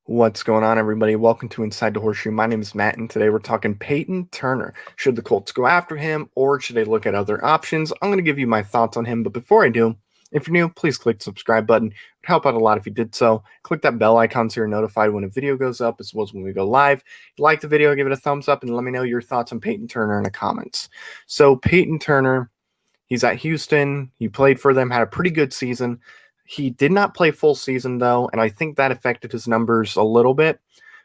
What's going on, everybody? Welcome to Inside the Horseshoe. My name is Matt, and today we're talking Payton Turner. Should the Colts go after him, or should they look at other options? I'm going to give you my thoughts on him, but before I do, if you're new, please click the subscribe button. It would help out a lot if you did so. Click that bell icon so you're notified when a video goes up, as well as when we go live. If you like the video, give it a thumbs up, and let me know your thoughts on Payton Turner in the comments. So Payton Turner, he's at Houston. He played for them, had a pretty good season. He did not play full season, though, and I think that affected his numbers a little bit.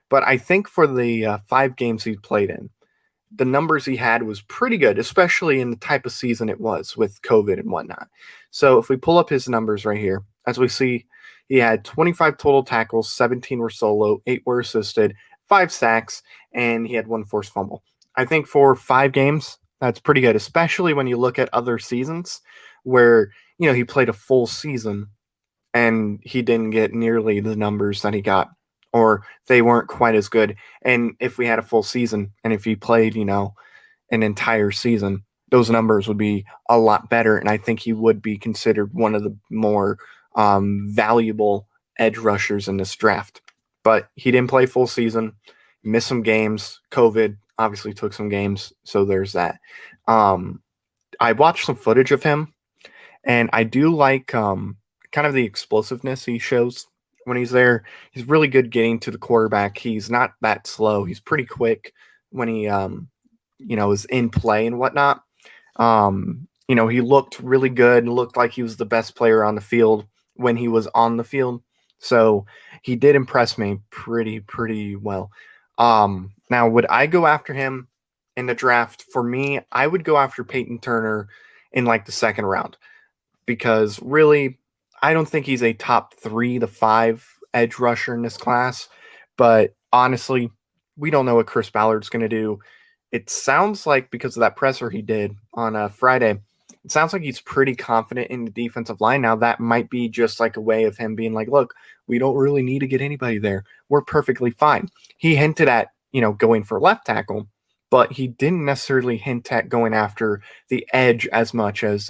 But I think for the 5 games he played in, the numbers he had was pretty good, especially in the type of season it was with COVID and whatnot. So if we pull up his numbers right here, as we see, he had 25 total tackles, 17 were solo, 8 were assisted, 5 sacks, and he had 1 forced fumble. I think for 5 games, that's pretty good, especially when you look at other seasons where, he played a full season and he didn't get nearly the numbers that he got, or they weren't quite as good. And if we had a full season and if he played, an entire season, those numbers would be a lot better. And I think he would be considered one of the more valuable edge rushers in this draft. But he didn't play full season, missed some games. COVID obviously took some games. So there's that. I watched some footage of him, and I do like kind of the explosiveness he shows when he's there. He's really good getting to the quarterback. He's not that slow. He's pretty quick when he, is in play and whatnot. He looked really good and looked like he was the best player on the field when he was on the field. So he did impress me pretty well. Now, would I go after him in the draft? For me, I would go after Payton Turner in like the second round, because really, I don't think he's a top 3 to 5 edge rusher in this class. But honestly, we don't know what Chris Ballard's going to do. It sounds like, because of that presser he did on Friday, it sounds like he's pretty confident in the defensive line. Now, that might be just like a way of him being like, look, we don't really need to get anybody there. We're perfectly fine. He hinted at, going for left tackle, but he didn't necessarily hint at going after the edge as much as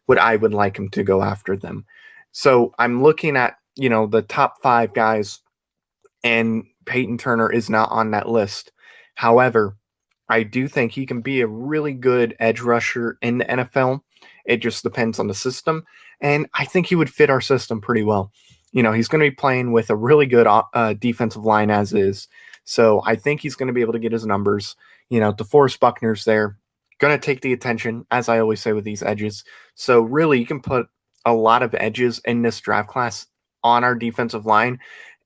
what I would like him to go after them. So I'm looking at, the top 5 guys, and Payton Turner is not on that list. However, I do think he can be a really good edge rusher in the NFL. It just depends on the system, and I think he would fit our system pretty well. He's going to be playing with a really good defensive line as is, so I think he's going to be able to get his numbers. DeForest Buckner's there, going to take the attention, as I always say with these edges. So really, you can put a lot of edges in this draft class on our defensive line,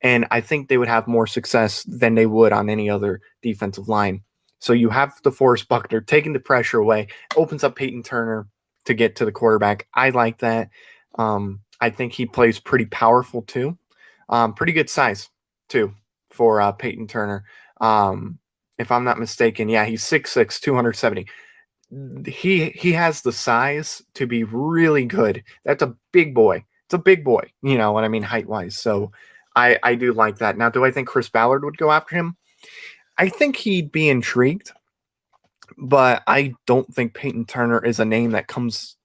and I think they would have more success than they would on any other defensive line. So you have DeForest Buckner taking the pressure away, opens up Payton Turner to get to the quarterback. I like that. I think he plays pretty powerful too. Pretty good size too for Payton Turner. If I'm not mistaken, yeah, he's 6'6", 270. He has the size to be really good. That's a big boy. It's a big boy, you know what I mean, height-wise. So I do like that. Now, do I think Chris Ballard would go after him? I think he'd be intrigued, but I don't think Payton Turner is a name that comes,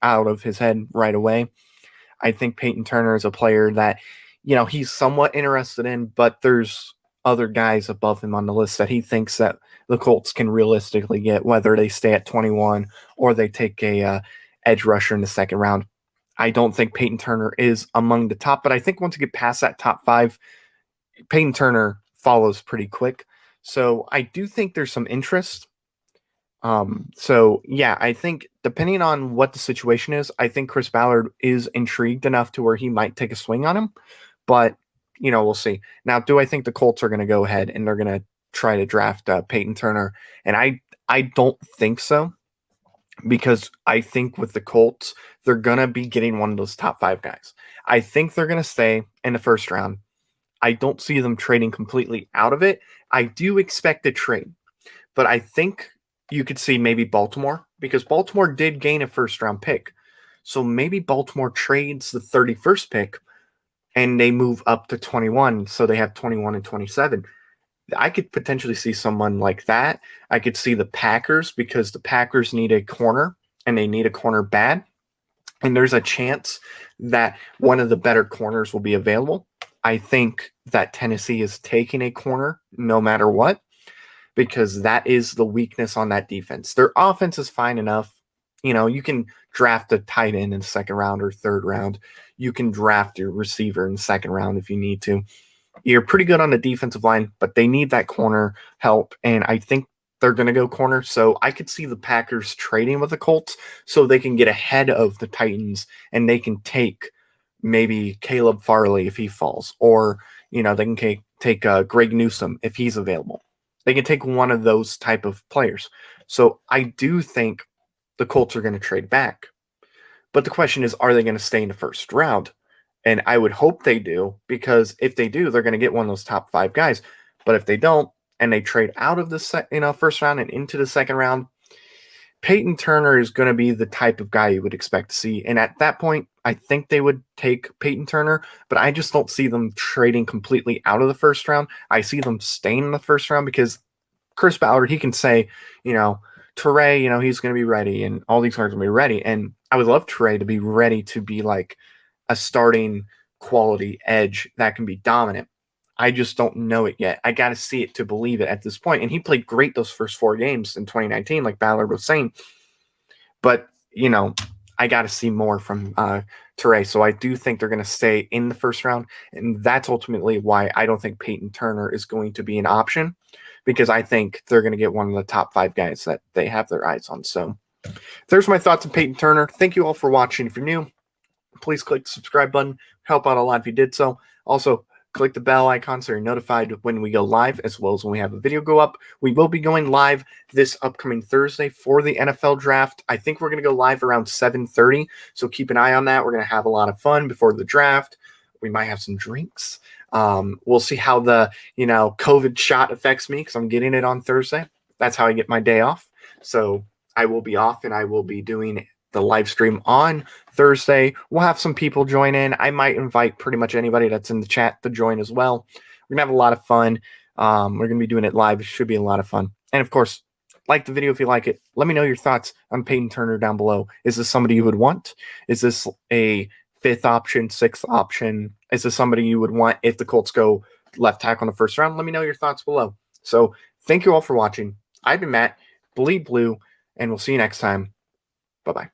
out of his head right away. I think Payton Turner is a player that, he's somewhat interested in, but there's other guys above him on the list that he thinks that the Colts can realistically get, whether they stay at 21 or they take a edge rusher in the second round. I don't think Payton Turner is among the top, but I think once you get past that top 5, Payton Turner follows pretty quick. So I do think there's some interest. So yeah, I think depending on what the situation is, I think Chris Ballard is intrigued enough to where he might take a swing on him, but we'll see. Now, do I think the Colts are going to go ahead and they're going to try to draft Payton Turner? And I don't think so, because I think with the Colts, they're going to be getting one of those top 5 guys. I think they're going to stay in the first round. I don't see them trading completely out of it. I do expect a trade, but I think you could see maybe Baltimore, because Baltimore did gain a first-round pick. So maybe Baltimore trades the 31st pick and they move up to 21, so they have 21 and 27. I could potentially see someone like that. I could see the Packers, because the Packers need a corner, and they need a corner bad. And there's a chance that one of the better corners will be available. I think that Tennessee is taking a corner no matter what, because that is the weakness on that defense. Their offense is fine enough. You can draft a tight end in the second round or third round. You can draft your receiver in the second round if you need to. You're pretty good on the defensive line, but they need that corner help. And I think they're going to go corner. So I could see the Packers trading with the Colts so they can get ahead of the Titans and they can take maybe Caleb Farley if he falls, or, they can take Greg Newsome if he's available. They can take one of those type of players. So I do think the Colts are going to trade back. But the question is, are they going to stay in the first round? And I would hope they do, because if they do, they're going to get one of those top 5 guys. But if they don't, and they trade out of the first round and into the second round, Payton Turner is going to be the type of guy you would expect to see. And at that point, I think they would take Payton Turner, but I just don't see them trading completely out of the first round. I see them staying in the first round because Chris Ballard, he can say, Teray, he's going to be ready, and all these guys are going to be ready. And I would love Teray to be ready to be like a starting quality edge that can be dominant. I just don't know it yet. I got to see it to believe it at this point. And he played great those first 4 games in 2019, like Ballard was saying. But, I got to see more from Teray. So I do think they're going to stay in the first round. And that's ultimately why I don't think Payton Turner is going to be an option, because I think they're going to get one of the top 5 guys that they have their eyes on. So there's my thoughts on Payton Turner. Thank you all for watching. If you're new, please click the subscribe button. Help out a lot if you did so. Also, click the bell icon so you're notified when we go live, as well as when we have a video go up. We will be going live this upcoming Thursday for the NFL draft. I think we're going to go live around 7:30, so keep an eye on that. We're going to have a lot of fun before the draft. We might have some drinks. We'll see how the COVID shot affects me, because I'm getting it on Thursday. That's how I get my day off. So I will be off, and I will be doing the live stream on Thursday. We'll have some people join in. I might invite pretty much anybody that's in the chat to join as well. We're going to have a lot of fun. We're going to be doing it live. It should be a lot of fun. And of course, like the video if you like it. Let me know your thoughts on Payton Turner down below. Is this somebody you would want? Is this a 5th option, 6th option? Is this somebody you would want if the Colts go left tackle in the first round? Let me know your thoughts below. So thank you all for watching. I've been Matt, Bleed Blue, and we'll see you next time. Bye-bye.